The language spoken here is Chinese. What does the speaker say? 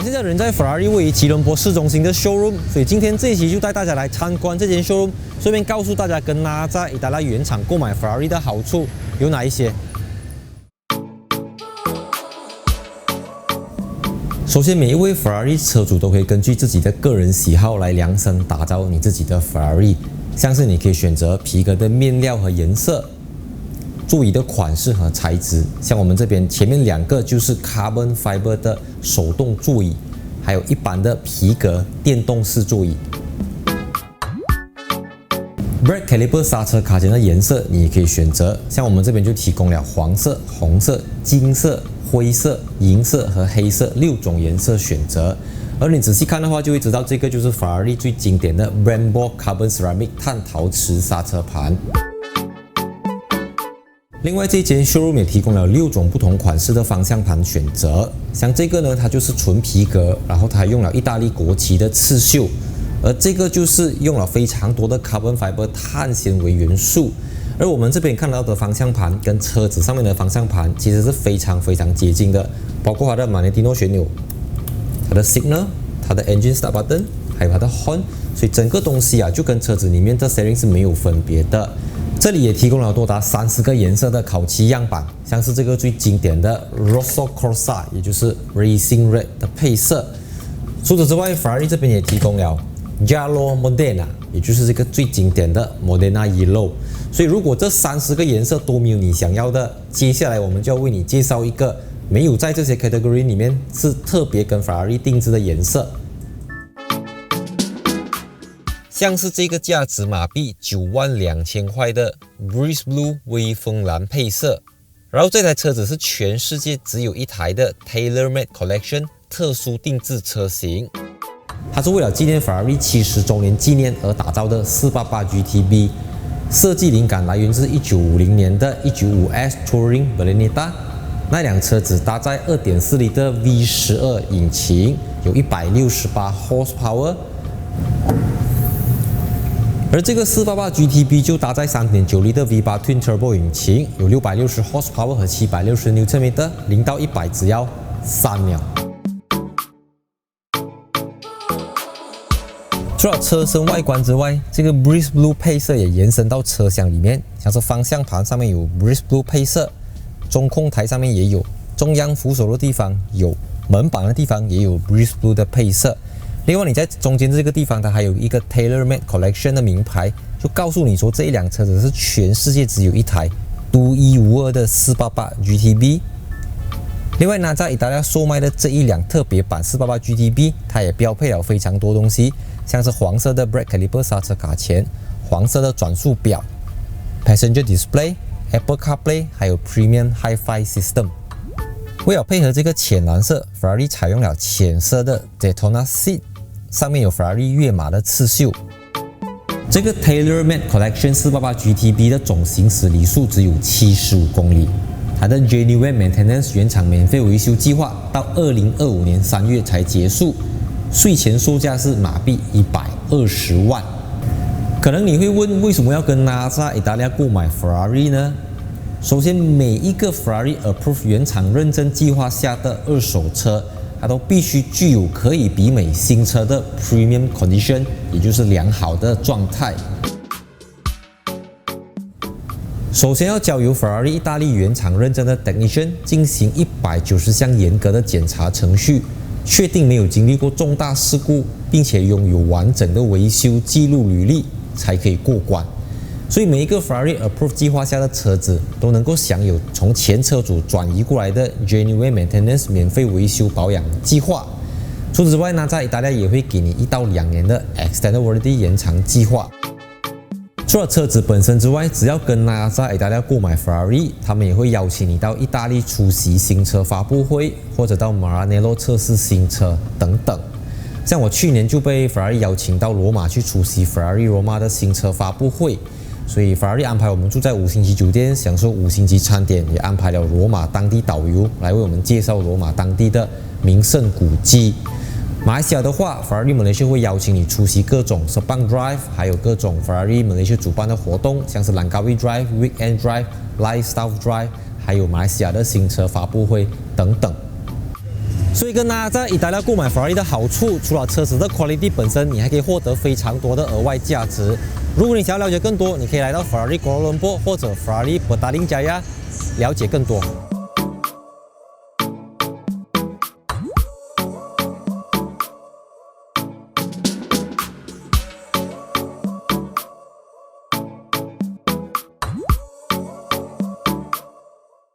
我现在人在 Ferrari 位于吉隆坡市中心的 showroom， 所以今天这一期就带大家来参观这间 showroom， 顺便告诉大家跟大家在意大利原厂购买 Ferrari 的好处有哪一些。首先，每一位 Ferrari 车主都可以根据自己的个人喜好来量身打造你自己的 Ferrari， 像是你可以选择皮革的面料和颜色。座椅的款式和材质，像我们这边前面2个就是 Carbon Fiber 的手动座椅，还有一般的皮革电动式座椅。Brake Caliper 刹车卡钳的颜色你也可以选择，像我们这边就提供了黄色、红色、金色、灰色、银色和黑色6种颜色选择。而你仔细看的话，就会知道这个就是 Ferrari 最经典的 Brembo Carbon Ceramic 碳陶瓷刹车盘。另外，这间 showroom 也提供了6种不同款式的方向盘选择，像这个呢，它就是纯皮革，然后它还用了意大利国旗的刺绣，而这个就是用了非常多的 carbon fiber 碳纤维元素。而我们这边看到的方向盘跟车子上面的方向盘其实是非常接近的，包括它的 Magnetino 旋钮、它的 Signal、它的 Engine Start Button， 还有它的 Horn， 所以整个东西啊就跟车子里面的 setting 是没有分别的。这里也提供了多达30个颜色的烤漆样板，像是这个最经典的 Rosso Corsa， 也就是 Racing Red 的配色。除此之外 ，Ferrari 这边也提供了 Giallo Modena， 也就是这个最经典的 Modena Yellow。所以如果这30个颜色都没有你想要的，接下来我们就要为你介绍一个没有在这些 category 里面是特别跟 Ferrari 定制的颜色。像是这个价值马币92000块的 Breeze Blue 微风蓝配色，然后这台车子是全世界只有一台的 Tailor-Made Collection 特殊定制车型，它是为了纪念 Ferrari 70周年纪念而打造的488 GTB， 设计灵感来源自1950年的195S Touring Berlinetta， 那辆车子搭载 2.4 升的 V12 引擎，有168 horsepower。而这个488 GTB 就搭载 3.9 升的 V8 Twin Turbo 引擎，有660 horsepower 和760 Nm， 0到100只要3秒。除了车身外观之外，这个 Breeze Blue 配色也延伸到车厢里面，像是方向盘上面有 Breeze Blue 配色，中控台上面也有，中央扶手的地方有，门板的地方也有 Breeze Blue 的配色。另外，你在中间这个地方，它还有一个 Tailor-Made Collection 的名牌，就告诉你说这一辆车子是全世界只有一台独一无二的488 GTB。另外呢，在意大利售卖的这一辆特别版488 GTB， 它也标配了非常多东西，像是黄色的 Brake Caliper 刹车卡钳、黄色的转速表、Passenger Display、Apple CarPlay， 还有 Premium Hi-Fi System。为了配合这个浅蓝色 ，Ferrari 采用了浅色的 Daytona Seat。上面有 Ferrari 跃马的刺绣。这个 Tailor-Made Collection 488 GTB 的总行驶里数只有75公里，它的 Genuine Maintenance 原厂免费维修计划到2025年3月才结束，税前售价是马币120万。可能你会问，为什么要跟 NASA 意大利购买 Ferrari 呢？首先，每一个 Ferrari Approved 原厂认证计划下的二手车，它都必须具有可以媲美新车的 Premium Condition， 也就是良好的状态。首先要交由 Ferrari 意大利原厂认证的 Technician 进行190项严格的检查程序，确定没有经历过重大事故，并且拥有完整的维修记录履历，才可以过关。所以每一个 Ferrari Approved 计划下的车子都能够享有从前车主转移过来的 Genuine Maintenance 免费维修保养计划。除此之外呢，在意大利也会给你1到2年的 Extended Warranty 延长计划。除了车子本身之外，只要跟在意大利购买 Ferrari， 他们也会邀请你到意大利出席新车发布会，或者到 Maranello 测试新车等等。像我去年就被 Ferrari 邀请到罗马去出席 Ferrari Roma 的新车发布会。所以 Ferrari 安排我们住在5星级酒店，享受5星级餐点，也安排了罗马当地导游来为我们介绍罗马当地的名胜古迹。马来西亚的话 ，Ferrari Malaysia 会邀请你出席各种 Sepang Drive， 还有各种 Ferrari Malaysia 主办的活动，像是 Langkawi Drive、Weekend Drive、Lifestyle Drive， 还有马来西亚的新车发布会等等。所以跟大家在意大利购买 Ferrari 的好处，除了车子的 quality 本身，你还可以获得非常多的额外价值。如果你想要了解更多，你可以来到 Ferrari Kuala Lumpur 或者 Ferrari Petaling Jaya 了解更多。